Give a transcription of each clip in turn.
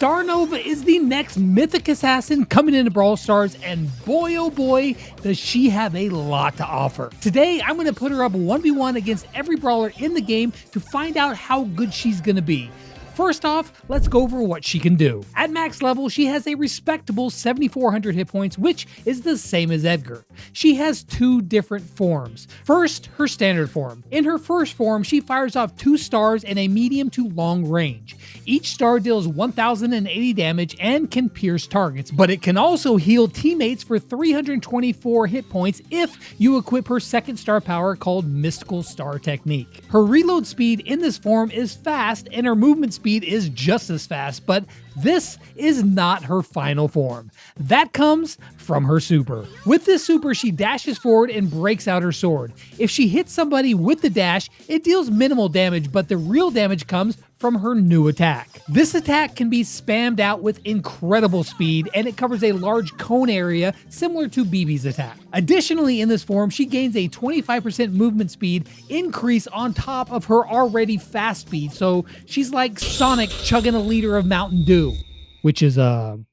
Starr Nova is the next mythic assassin coming into Brawl Stars, and boy oh boy does she have a lot to offer. Today I'm going to put her up 1v1 against every brawler in the game to find out how good she's going to be. First off, let's go over what she can do. At max level, she has a respectable 7,400 hit points, which is the same as Edgar. She has two different forms. First, her standard form. In her first form, she fires off 2 stars in a medium to long range. Each star deals 1,080 damage and can pierce targets, but it can also heal teammates for 324 hit points if you equip her second star power called Mystical Star Technique. Her reload speed in this form is fast, and her movement speed is just as fast, but this is not her final form. That comes from her super. With this super, she dashes forward and breaks out her sword. If she hits somebody with the dash, it deals minimal damage, but the real damage comes from her new attack. This attack can be spammed out with incredible speed, and it covers a large cone area similar to BB's attack. Additionally, in this form, she gains a 25% movement speed increase on top of her already fast speed, so she's like Sonic chugging a liter of Mountain Dew, which is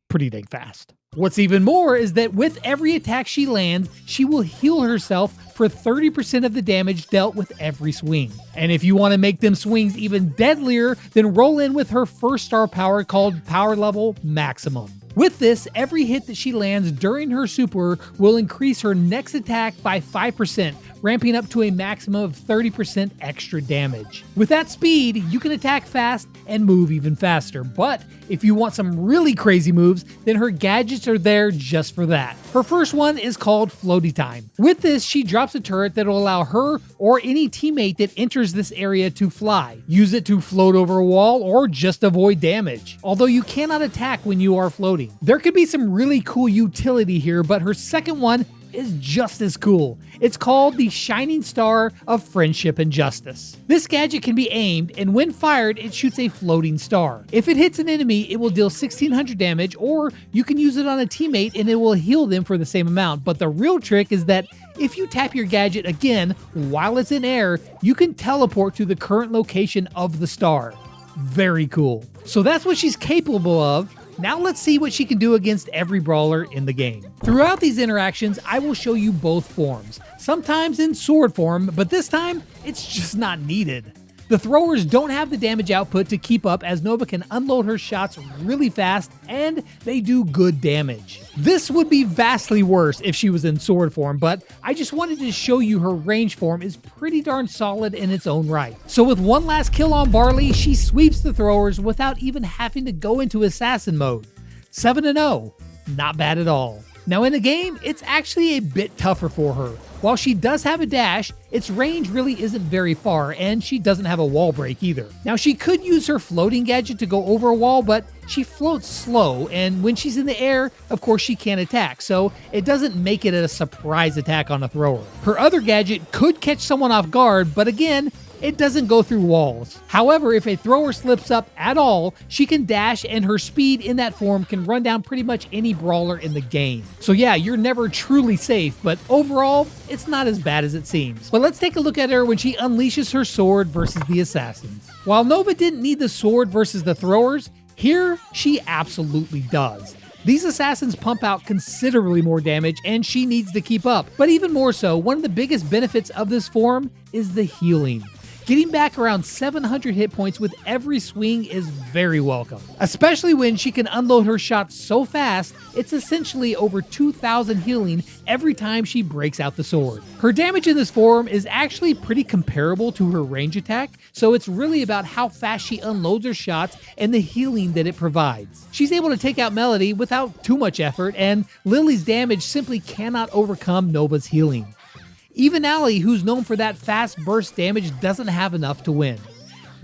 pretty dang fast. What's even more is that with every attack she lands, she will heal herself for 30% of the damage dealt with every swing. And if you want to make them swings even deadlier, then roll in with her first star power called Power Level Maximum. With this, every hit that she lands during her super will increase her next attack by 5%, ramping up to a maximum of 30% extra damage. With that speed, you can attack fast and move even faster, but if you want some really crazy moves, then her gadgets are there just for that. Her first one is called Floaty Time. With this, she drops a turret that will allow her or any teammate that enters this area to fly. Use it to float over a wall or just avoid damage, although you cannot attack when you are floating. There could be some really cool utility here, but her second one is just as cool. It's called the Shining Star of Friendship and Justice. This gadget can be aimed, and when fired, it shoots a floating star. If it hits an enemy, it will deal 1,600 damage, or you can use it on a teammate and it will heal them for the same amount. But the real trick is that if you tap your gadget again while it's in air, you can teleport to the current location of the star. Very cool. So that's what she's capable of. Now let's see what she can do against every brawler in the game. Throughout these interactions, I will show you both forms, sometimes in sword form, but this time, it's just not needed. The throwers don't have the damage output to keep up, as Nova can unload her shots really fast and they do good damage. This would be vastly worse if she was in sword form, but I just wanted to show you her range form is pretty darn solid in its own right. So with one last kill on Barley, she sweeps the throwers without even having to go into assassin mode. 7-0, not bad at all. Now in the game, it's actually a bit tougher for her. While she does have a dash, its range really isn't very far, and she doesn't have a wall break either. Now she could use her floating gadget to go over a wall, but she floats slow, and when she's in the air, of course she can't attack, so it doesn't make it a surprise attack on a thrower. Her other gadget could catch someone off guard, but again, it doesn't go through walls. However, if a thrower slips up at all, she can dash, and her speed in that form can run down pretty much any brawler in the game. So yeah, you're never truly safe, but overall, it's not as bad as it seems. But let's take a look at her when she unleashes her sword versus the assassins. While Nova didn't need the sword versus the throwers, here she absolutely does. These assassins pump out considerably more damage, and she needs to keep up. But even more so, one of the biggest benefits of this form is the healing. Getting back around 700 hit points with every swing is very welcome, especially when she can unload her shots so fast, it's essentially over 2,000 healing every time she breaks out the sword. Her damage in this form is actually pretty comparable to her range attack, so it's really about how fast she unloads her shots and the healing that it provides. She's able to take out Melody without too much effort, and Lily's damage simply cannot overcome Nova's healing. Even Allie, who's known for that fast burst damage, doesn't have enough to win.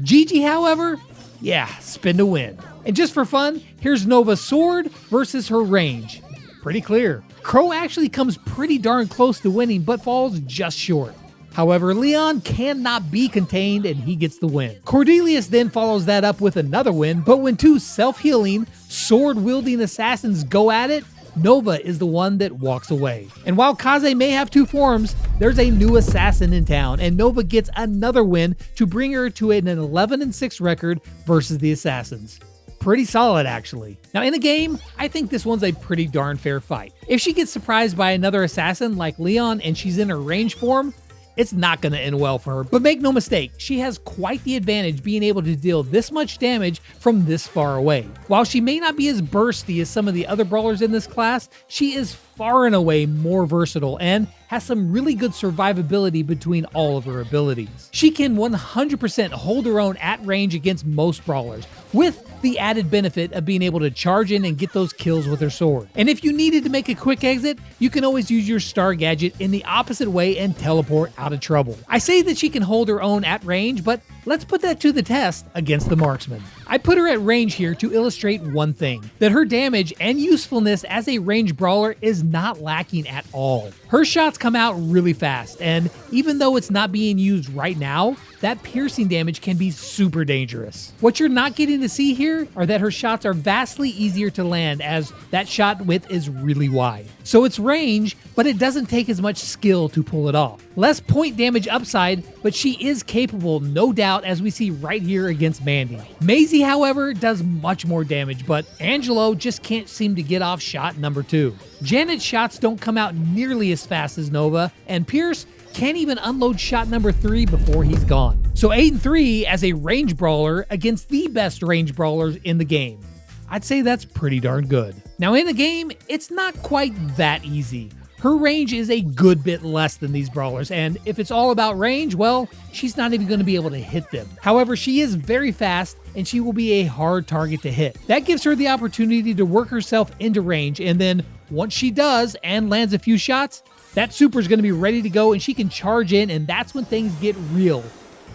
Gigi, however, yeah, spin to win. And just for fun, here's Nova's sword versus her range. Pretty clear. Crow actually comes pretty darn close to winning, but falls just short. However, Leon cannot be contained, and he gets the win. Cordelius then follows that up with another win, but when two self-healing, sword-wielding assassins go at it, Nova is the one that walks away. And while Kaze may have two forms, there's a new assassin in town, and Nova gets another win to bring her to an 11-6 record versus the assassins. pretty solid actually. Now in a game, I think this one's a pretty darn fair fight. If she gets surprised by another assassin like Leon and she's in her range form, it's not going to end well for her. But make no mistake, she has quite the advantage being able to deal this much damage from this far away. While she may not be as bursty as some of the other brawlers in this class, she is far and away more versatile and has some really good survivability between all of her abilities. She can 100% hold her own at range against most brawlers, with the added benefit of being able to charge in and get those kills with her sword. And if you needed to make a quick exit, you can always use your Starr gadget in the opposite way and teleport out of trouble. I say that she can hold her own at range, but let's put that to the test against the marksman. I put her at range here to illustrate one thing, that her damage and usefulness as a range brawler is not lacking at all. Her shots come out really fast, and even though it's not being used right now, that piercing damage can be super dangerous. What you're not getting to see here are that her shots are vastly easier to land as that shot width is really wide. So it's range, but it doesn't take as much skill to pull it off. Less point damage upside, but she is capable, no doubt, as we see right here against Mandy. Maisie, however, does much more damage, but Angelo just can't seem to get off shot number 2. Janet's shots don't come out nearly as fast as Nova, and Pierce can't even unload shot number 3 before he's gone. So 8 and 3 as a range brawler against the best range brawlers in the game. I'd say that's pretty darn good. Now in the game, it's not quite that easy. Her range is a good bit less than these brawlers, and if it's all about range, well, she's not even going to be able to hit them. However, she is very fast, and she will be a hard target to hit. That gives her the opportunity to work herself into range, and then once she does and lands a few shots, that super is going to be ready to go and she can charge in, and that's when things get real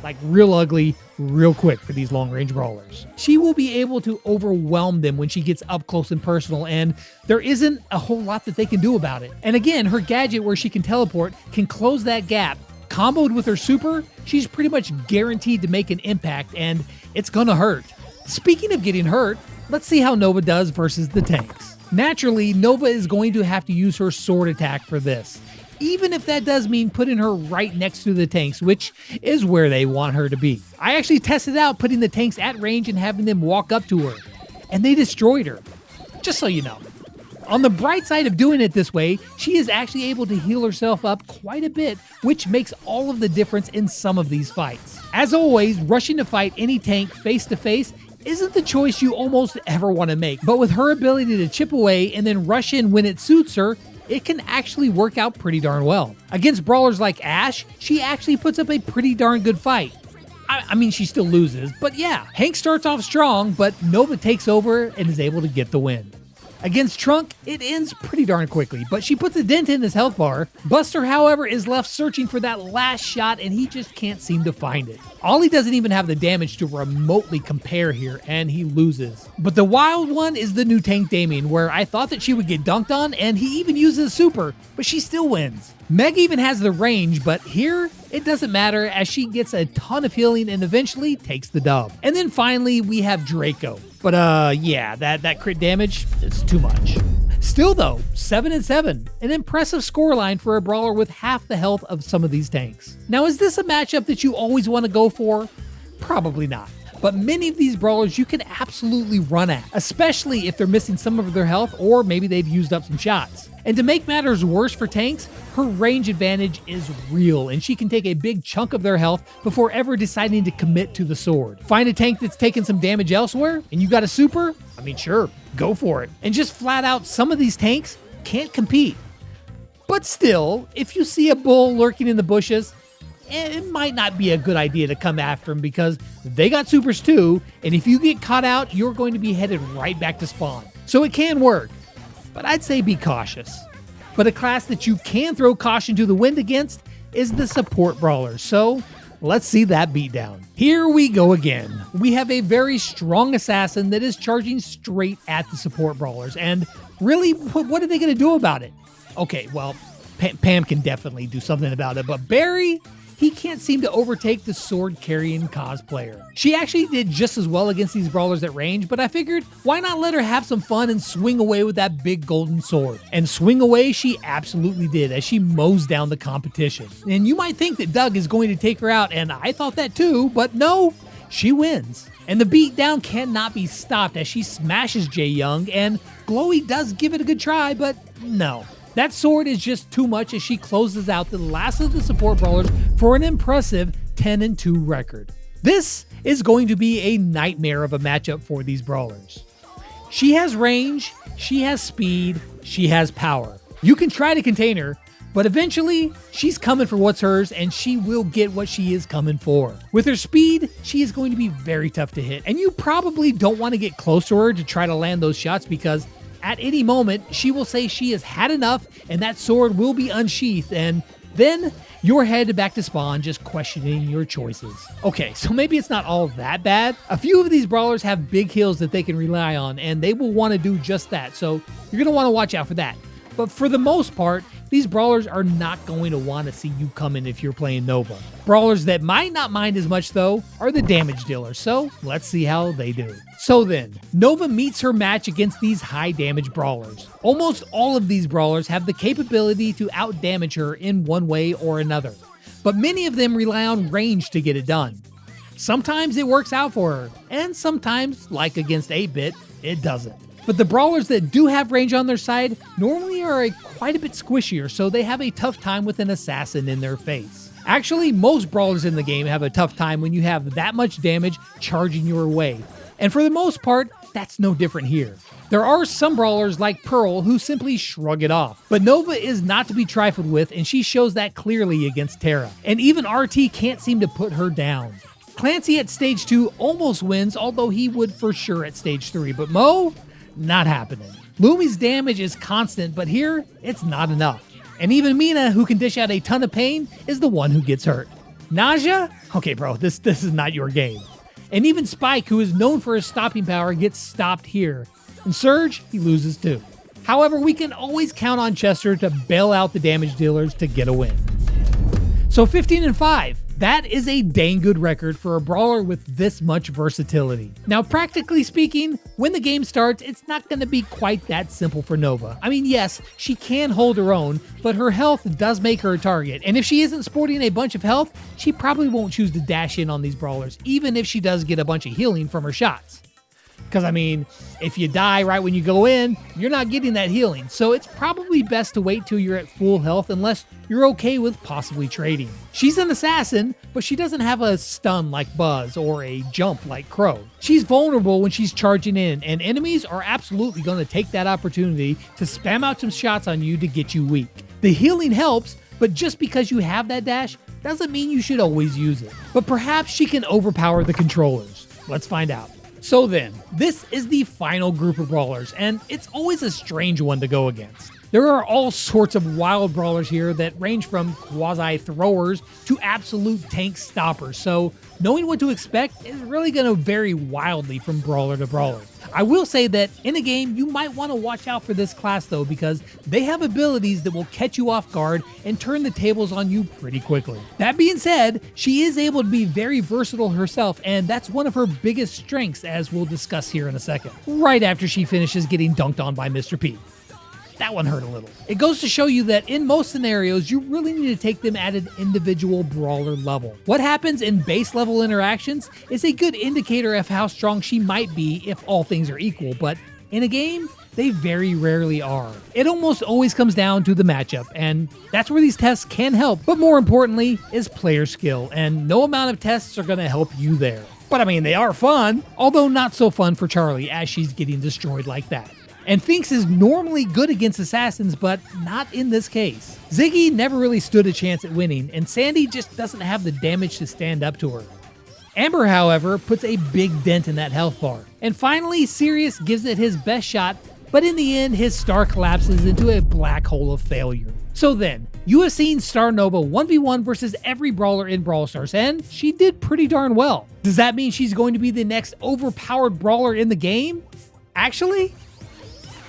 ugly real quick for these long range brawlers. She will be able to overwhelm them when she gets up close and personal, and there isn't a whole lot that they can do about it. And again, her gadget where she can teleport can close that gap. Comboed with her super, she's pretty much guaranteed to make an impact, and it's gonna hurt. Speaking of getting hurt, let's see how Nova does versus the tanks. Naturally, Nova is going to have to use her sword attack for this, even if that does mean putting her right next to the tanks, which is where they want her to be. I actually tested out putting the tanks at range and having them walk up to her, and they destroyed her, just so you know. On the bright side of doing it this way, she is actually able to heal herself up quite a bit, which makes all of the difference in some of these fights. As always, rushing to fight any tank face to face isn't the choice you almost ever want to make, but with her ability to chip away and then rush in when it suits her, it can actually work out pretty darn well. Against brawlers like Ash, she actually puts up a pretty darn good fight. I mean, she still loses, but yeah, Hank starts off strong, but Nova takes over and is able to get the win. Against Trunk, it ends pretty darn quickly, but she puts a dent in his health bar. Buster, however, is left searching for that last shot, and he just can't seem to find it. Ollie doesn't even have the damage to remotely compare here, and he loses. But the wild one is the new tank Damien, where I thought that she would get dunked on, and he even uses super, but she still wins. Meg even has the range, but here, it doesn't matter as she gets a ton of healing and eventually takes the dub. And then finally, we have Draco. But yeah, that crit damage, it's too much. Still though, 7 and 7, an impressive scoreline for a brawler with half the health of some of these tanks. Now, is this a matchup that you always want to go for? Probably not. But many of these brawlers you can absolutely run at, especially if they're missing some of their health or maybe they've used up some shots. And to make matters worse for tanks, her range advantage is real, and she can take a big chunk of their health before ever deciding to commit to the sword. Find a tank that's taken some damage elsewhere, and you got a super? I mean, sure, go for it. And just flat out, some of these tanks can't compete. But still, if you see a bull lurking in the bushes, it might not be a good idea to come after him because they got supers too, and if you get caught out, you're going to be headed right back to spawn. So it can work, but I'd say be cautious. But a class that you can throw caution to the wind against is the support brawlers, so let's see that beatdown. Here we go again. We have a very strong assassin that is charging straight at the support brawlers, and really, what are they going to do about it? Okay, well, Pam can definitely do something about it, but Barry, he can't seem to overtake the sword-carrying cosplayer. She actually did just as well against these brawlers at range, but I figured, why not let her have some fun and swing away with that big golden sword? And swing away she absolutely did, as she mows down the competition. And you might think that Doug is going to take her out, and I thought that too, but no, she wins. And the beatdown cannot be stopped as she smashes Jae Young, and Glowy does give it a good try, but no. That sword is just too much as she closes out the last of the support brawlers for an impressive 10-2 record. This is going to be a nightmare of a matchup for these brawlers. She has range, she has speed, she has power. You can try to contain her, but eventually she's coming for what's hers and she will get what she is coming for. With her speed, she is going to be very tough to hit, and you probably don't want to get close to her to try to land those shots because at any moment she will say she has had enough and that sword will be unsheathed, and then you're headed back to spawn just questioning your choices. Okay, so maybe it's not all that bad. A few of these brawlers have big heals that they can rely on and they will want to do just that, so you're going to want to watch out for that. But for the most part, these brawlers are not going to want to see you coming if you're playing Nova. Brawlers that might not mind as much though are the damage dealers, so let's see how they do. So then, Nova meets her match against these high damage brawlers. Almost all of these brawlers have the capability to outdamage her in one way or another, but many of them rely on range to get it done. Sometimes it works out for her, and sometimes, like against 8-Bit, it doesn't. But the brawlers that do have range on their side normally are quite a bit squishier, so they have a tough time with an assassin in their face. Actually, most brawlers in the game have a tough time when you have that much damage charging your way. And for the most part, that's no different here. There are some brawlers like Pearl who simply shrug it off, but Nova is not to be trifled with, and she shows that clearly against Terra. And even RT can't seem to put her down. Clancy at stage 2 almost wins, although he would for sure at stage 3, but Mo? Not happening. Lumi's damage is constant, but here, it's not enough. And even Mina, who can dish out a ton of pain, is the one who gets hurt. Naja? Okay bro, this is not your game. And even Spike, who is known for his stopping power, gets stopped here. And Surge, he loses too. However, we can always count on Chester to bail out the damage dealers to get a win. So 15-5. That is a dang good record for a brawler with this much versatility. Now, practically speaking, when the game starts, it's not going to be quite that simple for Nova. I mean, yes, she can hold her own, but her health does make her a target. And if she isn't sporting a bunch of health, she probably won't choose to dash in on these brawlers, even if she does get a bunch of healing from her shots. Because, I mean, if you die right when you go in, you're not getting that healing. So it's probably best to wait till you're at full health unless you're okay with possibly trading. She's an assassin, but she doesn't have a stun like Buzz or a jump like Crow. She's vulnerable when she's charging in, and enemies are absolutely going to take that opportunity to spam out some shots on you to get you weak. The healing helps, but just because you have that dash doesn't mean you should always use it. But perhaps she can overpower the controllers. Let's find out. So then, this is the final group of brawlers, and it's always a strange one to go against. There are all sorts of wild brawlers here that range from quasi-throwers to absolute tank stoppers, so knowing what to expect is really going to vary wildly from brawler to brawler. I will say that in a game, you might want to watch out for this class though, because they have abilities that will catch you off guard and turn the tables on you pretty quickly. That being said, she is able to be very versatile herself, and that's one of her biggest strengths, as we'll discuss here in a second, right after she finishes getting dunked on by Mr. P. That one hurt a little. It goes to show you that in most scenarios, you really need to take them at an individual brawler level. What happens in base level interactions is a good indicator of how strong she might be if all things are equal, but in a game, they very rarely are. It almost always comes down to the matchup, and that's where these tests can help, but more importantly is player skill, and no amount of tests are going to help you there. But I mean, they are fun, although not so fun for Charlie as she's getting destroyed like that. And Finks is normally good against assassins, but not in this case. Ziggy never really stood a chance at winning, and Sandy just doesn't have the damage to stand up to her. Amber, however, puts a big dent in that health bar. And finally, Sirius gives it his best shot, but in the end, his star collapses into a black hole of failure. So then, you have seen Starr Nova 1v1 versus every brawler in Brawl Stars, and she did pretty darn well. Does that mean she's going to be the next overpowered brawler in the game? Actually,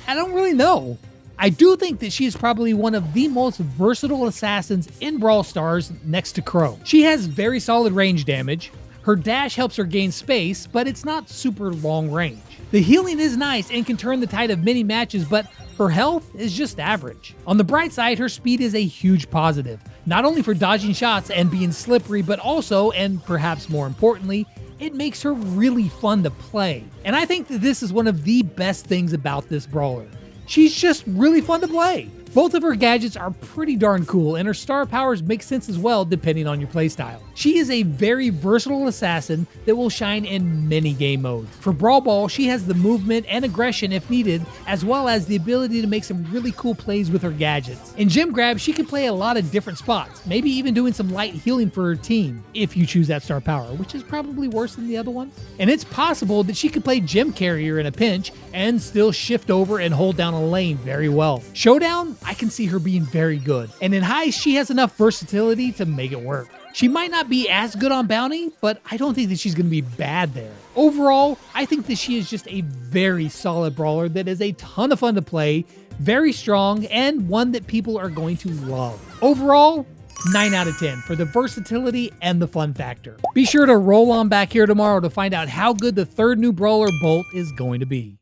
I don't really know. I do think that she is probably one of the most versatile assassins in Brawl Stars next to Crow. She has very solid range damage. Her dash helps her gain space, but it's not super long range. The healing is nice and can turn the tide of many matches, but her health is just average. On the bright side, her speed is a huge positive, not only for dodging shots and being slippery, but also, and perhaps more importantly, it makes her really fun to play. And I think that this is one of the best things about this brawler. She's just really fun to play. Both of her gadgets are pretty darn cool, and her star powers make sense as well depending on your playstyle. She is a very versatile assassin that will shine in many game modes. For Brawl Ball, she has the movement and aggression if needed, as well as the ability to make some really cool plays with her gadgets. In Gem Grab, she can play a lot of different spots, maybe even doing some light healing for her team, if you choose that star power, which is probably worse than the other one. And it's possible that she could play Gem Carrier in a pinch and still shift over and hold down a lane very well. Showdown, I can see her being very good. And in Heist, she has enough versatility to make it work. She might not be as good on Bounty, but I don't think that she's going to be bad there. Overall, I think that she is just a very solid brawler that is a ton of fun to play, very strong, and one that people are going to love. Overall, 9 out of 10 for the versatility and the fun factor. Be sure to roll on back here tomorrow to find out how good the third new brawler Bolt is going to be.